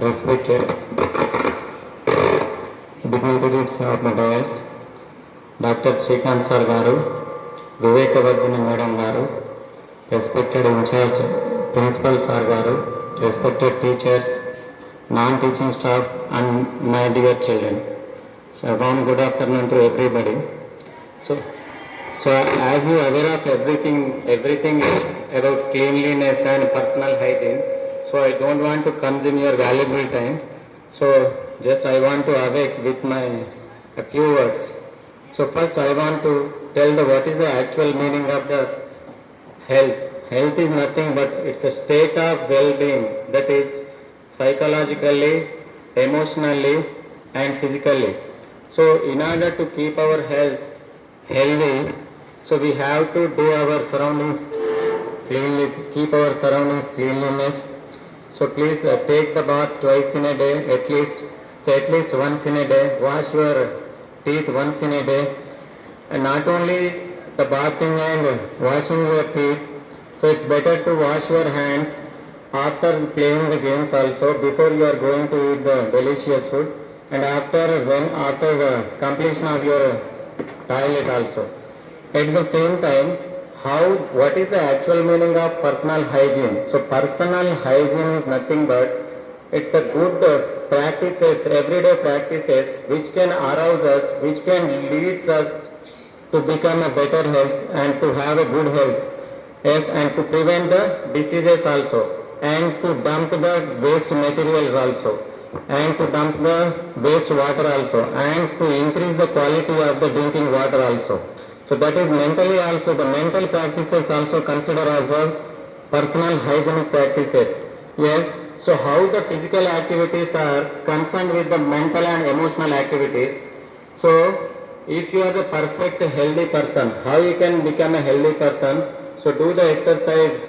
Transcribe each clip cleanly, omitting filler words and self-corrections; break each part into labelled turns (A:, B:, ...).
A: respected dignitaries of the dais, Dr. Srikanth Sir Garu, Vivekavardhini Madam Garu, respected in charge Principal Sir Garu, respected teachers, non-teaching staff and my dear children. So one good afternoon to everybody. So as you are aware of everything is about cleanliness and personal hygiene. So I don't want to consume your valuable time. So just I want to awake with my a few words. So first I want to tell what is the actual meaning of the health. Health is nothing but it's a state of well-being, that is psychologically, emotionally and physically. So in order to keep our health healthy, so we have to do our surroundings cleanliness, keep our surroundings cleanliness. So please take the bath twice in a day at least. So at least once in a day. Wash your teeth once in a day. And not only the bathing and washing your teeth. So it's better to wash your hands after playing the games also, before you are going to eat the delicious food, and after the completion of your toilet also. At the same time, what is the actual meaning of personal hygiene? So personal hygiene is nothing but it's a good practices, everyday practices which can arouse us, which can lead us to become a better health and to have a good health. Yes, and to prevent the diseases also, and to dump the waste materials also, and to dump the waste water also, and to increase the quality of the drinking water also. So that is mentally also, the mental practices also consider as the personal hygienic practices. Yes, so how the physical activities are concerned with the mental and emotional activities. So if you are the perfect healthy person, how you can become a healthy person? So do the exercise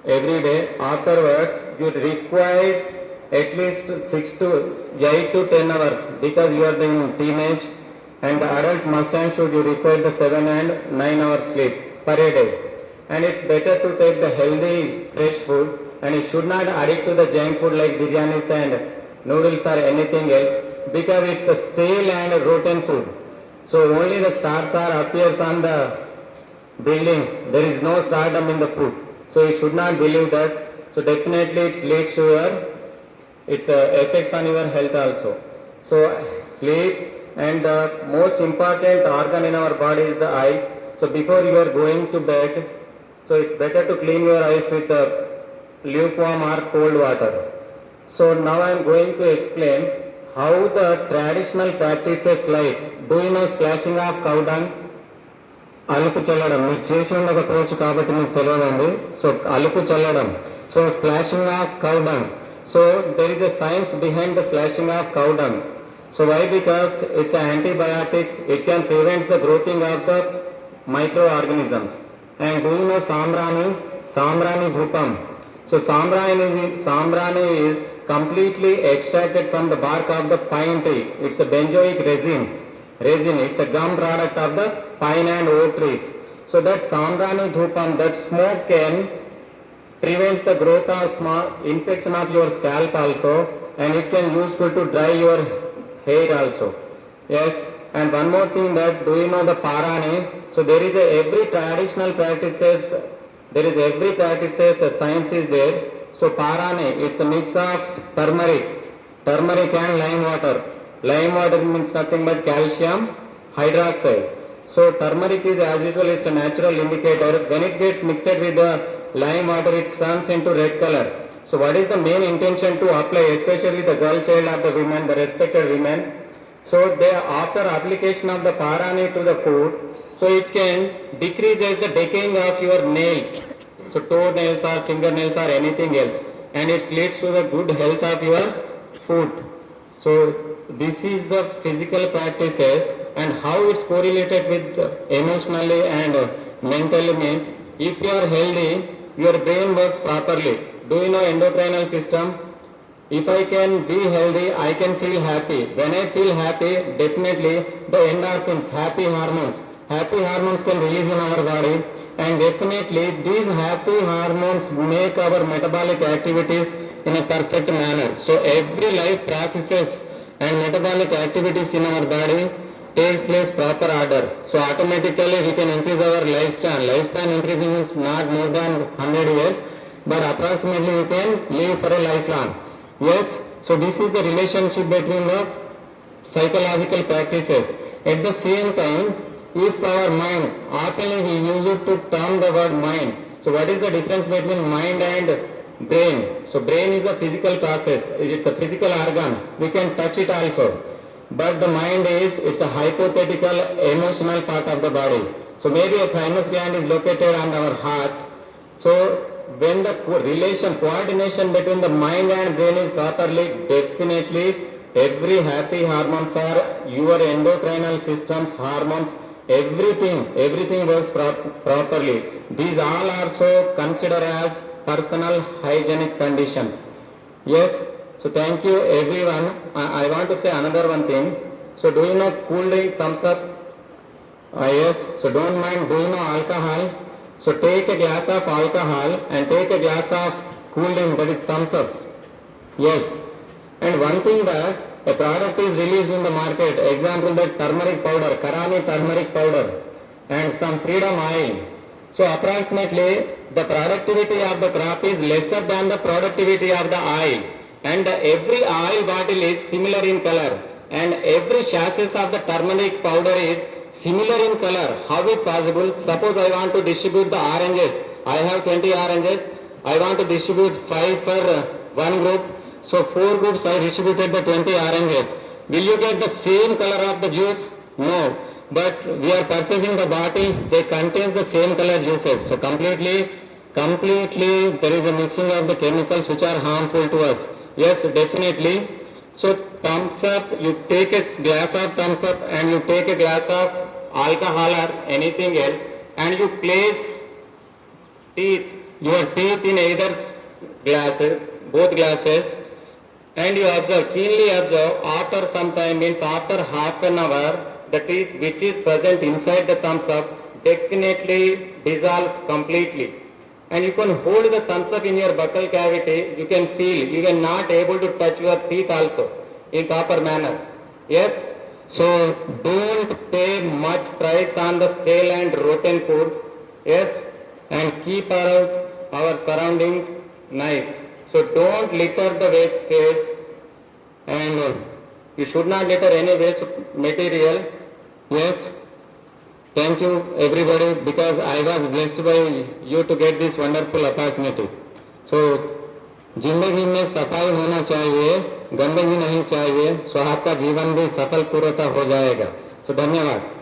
A: every day. Afterwards, you require at least 8 to 10 hours, because you are in teenage, and the adult must and should you require the 7 and 9 hours sleep per a day. And it's better to take the healthy fresh food, and you should not addict to the junk food like biryanis and noodles or anything else, because it's the stale and rotten food. So only the stars appears on the buildings, there is no stardom in the food. So you should not believe that. So definitely it leads to its effects on your health also. So sleep, and the most important organ in our body is the eye. So before you are going to bed, so it's better to clean your eyes with lukewarm or cold water. So now I am going to explain how the traditional practices like, do you know splashing of cow dung? అలుపు చల్లడం మీరు చేసి ఉండకపోవచ్చు కాబట్టి మీకు తెలియదండి. So అలుపు చల్లడం, so splashing of cow dung. So there is a science behind the splashing of cow dung. So why? Because it's antibiotic, it can prevent the growthing of the micro organisms. And do you know సాంబ్రాణి ధూపం? So సాంబ్రాణి is completely extracted from the bark of the pine tree. It's a benzoic resin, it's a gum product of the pine and oak trees. So that sambrani dhupam, that smoke can prevents the growth of infection of your scalp also, and it can useful to dry your hair also. Yes, and one more thing, that do you know the parani? So there is every traditional practices, a science is there. So parani, it's a mix of turmeric and lime water. Lime water means nothing but calcium hydroxide. So turmeric is, as usual, it's a natural indicator. When it gets mixed with the lime water, it turns into red color. So what is the main intention to apply, especially the girl child or the women, the respected women? So they, after application of the parani to the food, so it can decreases the decaying of your nails. So toe nails or fingernails or anything else, and it leads to the good health of your foot. So this is the physical practices, and how it's correlated with emotionally and mentally means, if you are healthy, your brain works properly. Do you know endocrinal system? If I can be healthy, I can feel happy. When I feel happy, definitely the endorphins, happy hormones can release in our body, and definitely these happy hormones make our metabolic activities in a perfect manner. So every life processes and metabolic activities in our body takes place proper order. So automatically we can increase our lifespan. Lifespan increasing is not more than 100 years, but approximately we can live for a lifelong. Yes, so this is the relationship between the psychological practices. At the same time, if our mind, often we use it to term the word mind. So what is the difference between mind and brain? So brain is a physical process, it's a physical organ, we can touch it also. But the mind is, it's a hypothetical emotional part of the body. So maybe a thymus gland is located on our heart. So when the coordination between the mind and brain is properly, definitely every happy hormones are your endocrinal systems, hormones, everything works properly. These all are so considered as personal hygienic conditions. Yes, so thank you everyone. I want to say another one thing. So do you know cool drink, thumbs up? Yes, so don't mind. Do you know alcohol? So take a glass of alcohol and take a glass of cool drink, that is thumbs up. Yes, and one thing that a product is released in the market, example that turmeric powder, Karani turmeric powder and some freedom oil. So approximately the productivity of the crop is lesser than the productivity of the oil, and every oil bottle is similar in color and every sachet of the turmeric powder is similar in color. How is possible? Suppose I want to distribute the oranges. I have 20 oranges. I want to distribute 5 for one group. So 4 groups I distributed the 20 oranges. Will you get the same color of the juice? No. But we are purchasing the bottles, they contain the same color juices. So completely there is a mixing of the chemicals which are harmful to us. Yes, definitely. So thumbs up, you take a glass of thumbs up and you take a glass of alcohol or anything else and you place your teeth in either glasses, both glasses, and you observe, keenly observe, after some time, means after half an hour, the teeth which is present inside the thumbs up definitely dissolves completely. And you can hold the thumbs up in your buccal cavity, you can feel, you are not able to touch your teeth also in proper manner. Yes? So don't pay much price on the stale and rotten food. Yes? And keep our surroundings nice. So don't litter the waste and you should not litter any waste material. Yes. Thank you everybody, because I was blessed by you to get this wonderful opportunity. So जिंदगी में सफाई होना चाहिए, गंदगी नहीं चाहिए, सो आपका जीवन भी सफल पूर्णतः हो जाएगा. So धन्यवाद.